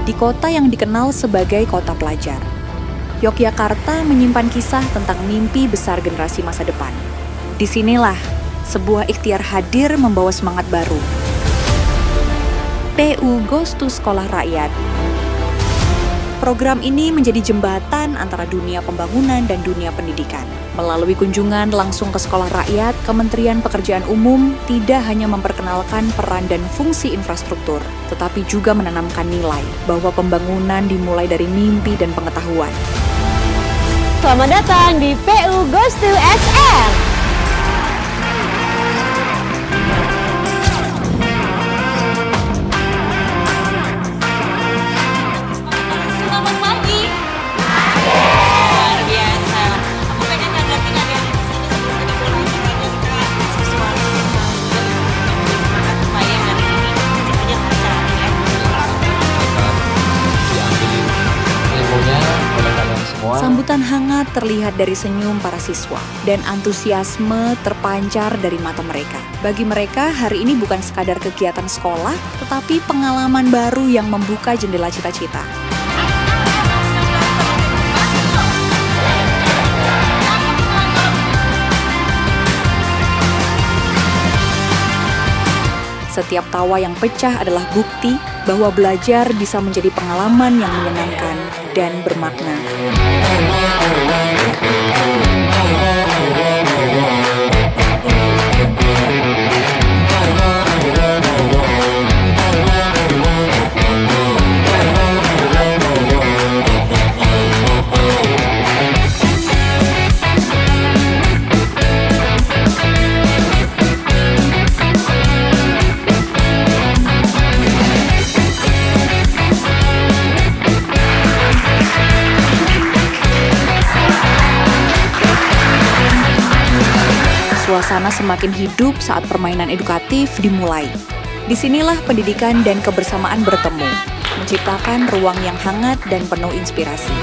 di kota yang dikenal sebagai kota pelajar. Yogyakarta menyimpan kisah tentang mimpi besar generasi masa depan. Disinilah sebuah ikhtiar hadir membawa semangat baru. PU Goes to Sekolah Rakyat. Program ini menjadi jembatan antara dunia pembangunan dan dunia pendidikan. Melalui kunjungan langsung ke sekolah rakyat, Kementerian Pekerjaan Umum tidak hanya memperkenalkan peran dan fungsi infrastruktur, tetapi juga menanamkan nilai bahwa pembangunan dimulai dari mimpi dan pengetahuan. Selamat datang di PU Goes to SM. Sambutan hangat terlihat dari senyum para siswa dan antusiasme terpancar dari mata mereka. Bagi mereka, hari ini bukan sekadar kegiatan sekolah, tetapi pengalaman baru yang membuka jendela cita-cita. Setiap tawa yang pecah adalah bukti bahwa belajar bisa menjadi pengalaman yang menyenangkan dan bermakna. Suasana semakin hidup saat permainan edukatif dimulai. Disinilah pendidikan dan kebersamaan bertemu, menciptakan ruang yang hangat dan penuh inspirasi.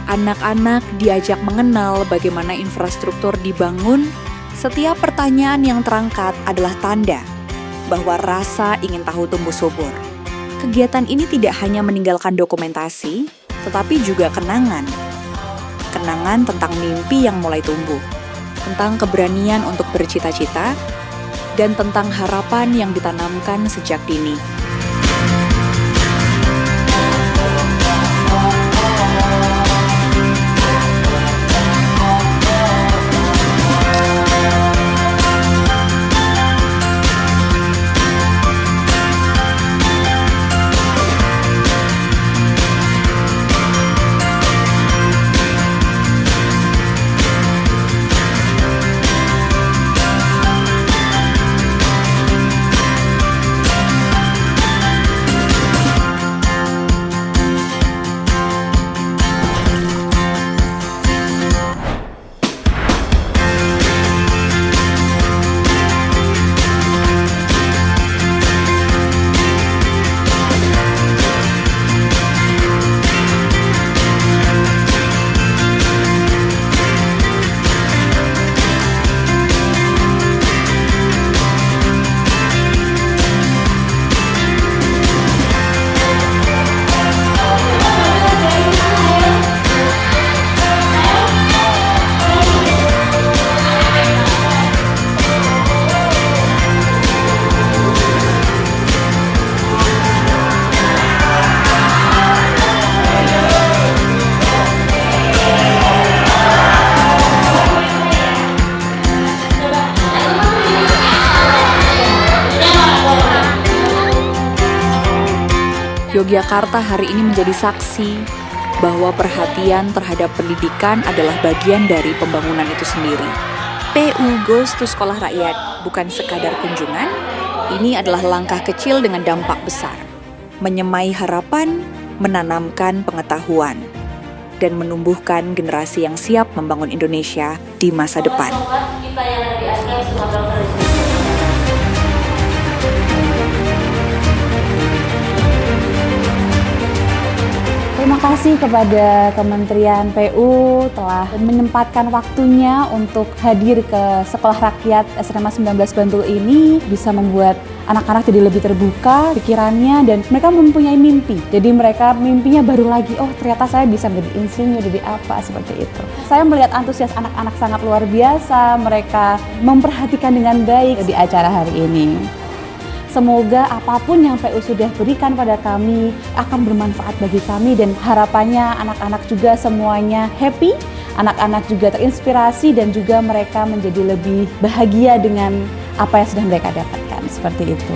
Anak-anak diajak mengenal bagaimana infrastruktur dibangun. Setiap pertanyaan yang terangkat adalah tanda bahwa rasa ingin tahu tumbuh subur. Kegiatan ini tidak hanya meninggalkan dokumentasi, tetapi juga kenangan. Kenangan tentang mimpi yang mulai tumbuh, tentang keberanian untuk bercita-cita, dan tentang harapan yang ditanamkan sejak dini. Yogyakarta hari ini menjadi saksi bahwa perhatian terhadap pendidikan adalah bagian dari pembangunan itu sendiri. PU Goes to Sekolah Rakyat bukan sekadar kunjungan, ini adalah langkah kecil dengan dampak besar. Menyemai harapan, menanamkan pengetahuan, dan menumbuhkan generasi yang siap membangun Indonesia di masa depan. Terima kasih kepada Kementerian PU telah menyempatkan waktunya untuk hadir ke Sekolah Rakyat SMA 19 Bantul ini, bisa membuat anak-anak jadi lebih terbuka pikirannya dan mereka mempunyai mimpi. Jadi mereka mimpinya baru lagi, oh ternyata saya bisa menjadi insinyur, jadi apa, seperti itu. Saya melihat antusias anak-anak sangat luar biasa, mereka memperhatikan dengan baik di acara hari ini. Semoga apapun yang PU sudah berikan pada kami akan bermanfaat bagi kami dan harapannya anak-anak juga semuanya happy, anak-anak juga terinspirasi dan juga mereka menjadi lebih bahagia dengan apa yang sudah mereka dapatkan, seperti itu.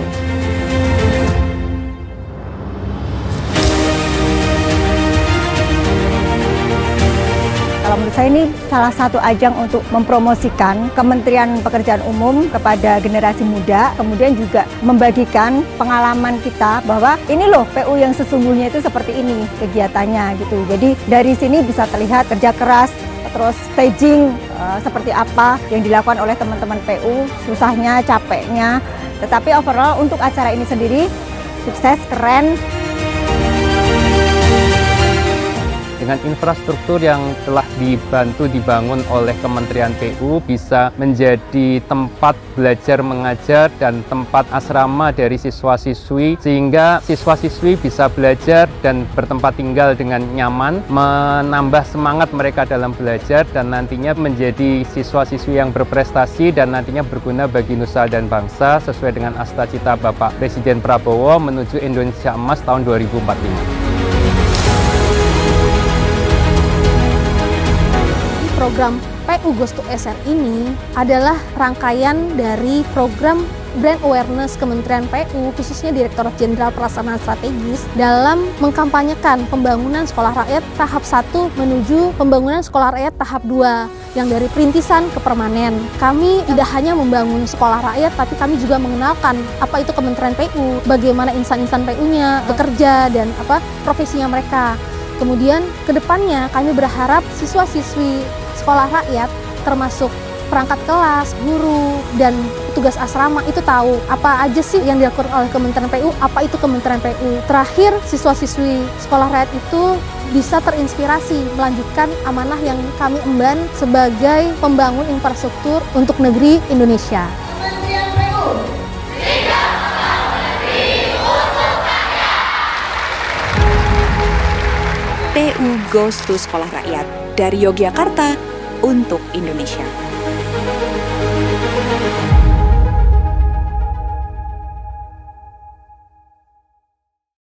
Kalau menurut saya ini salah satu ajang untuk mempromosikan Kementerian Pekerjaan Umum kepada generasi muda, kemudian juga membagikan pengalaman kita bahwa ini loh PU yang sesungguhnya itu seperti ini kegiatannya gitu. Jadi dari sini bisa terlihat kerja keras, terus staging seperti apa yang dilakukan oleh teman-teman PU, susahnya, capeknya. Tetapi overall untuk acara ini sendiri sukses, keren. Dengan infrastruktur yang telah dibangun oleh Kementerian PU bisa menjadi tempat belajar mengajar dan tempat asrama dari siswa-siswi sehingga siswa-siswi bisa belajar dan bertempat tinggal dengan nyaman, menambah semangat mereka dalam belajar dan nantinya menjadi siswa-siswi yang berprestasi dan nantinya berguna bagi nusa dan bangsa sesuai dengan asta-cita Bapak Presiden Prabowo menuju Indonesia Emas tahun 2045. Program PU Goes to SR ini adalah rangkaian dari program Brand Awareness Kementerian PU, khususnya Direktorat Jenderal Pelaksanaan Strategis, dalam mengkampanyekan pembangunan sekolah rakyat tahap 1 menuju pembangunan sekolah rakyat tahap 2, yang dari perintisan ke permanen. Kami tidak hanya membangun sekolah rakyat, tapi kami juga mengenalkan apa itu Kementerian PU, bagaimana insan-insan PU-nya bekerja, dan apa profesinya mereka. Kemudian ke depannya kami berharap siswa-siswi sekolah rakyat termasuk perangkat kelas, guru, dan petugas asrama itu tahu apa aja sih yang dilakukan oleh Kementerian PU, apa itu Kementerian PU. Terakhir, siswa-siswi sekolah rakyat itu bisa terinspirasi melanjutkan amanah yang kami emban sebagai pembangun infrastruktur untuk negeri Indonesia. Kementerian PU, Berikan Pembangunan Negeri untuk Rakyat. PU Goes to Sekolah Rakyat dari Yogyakarta untuk Indonesia.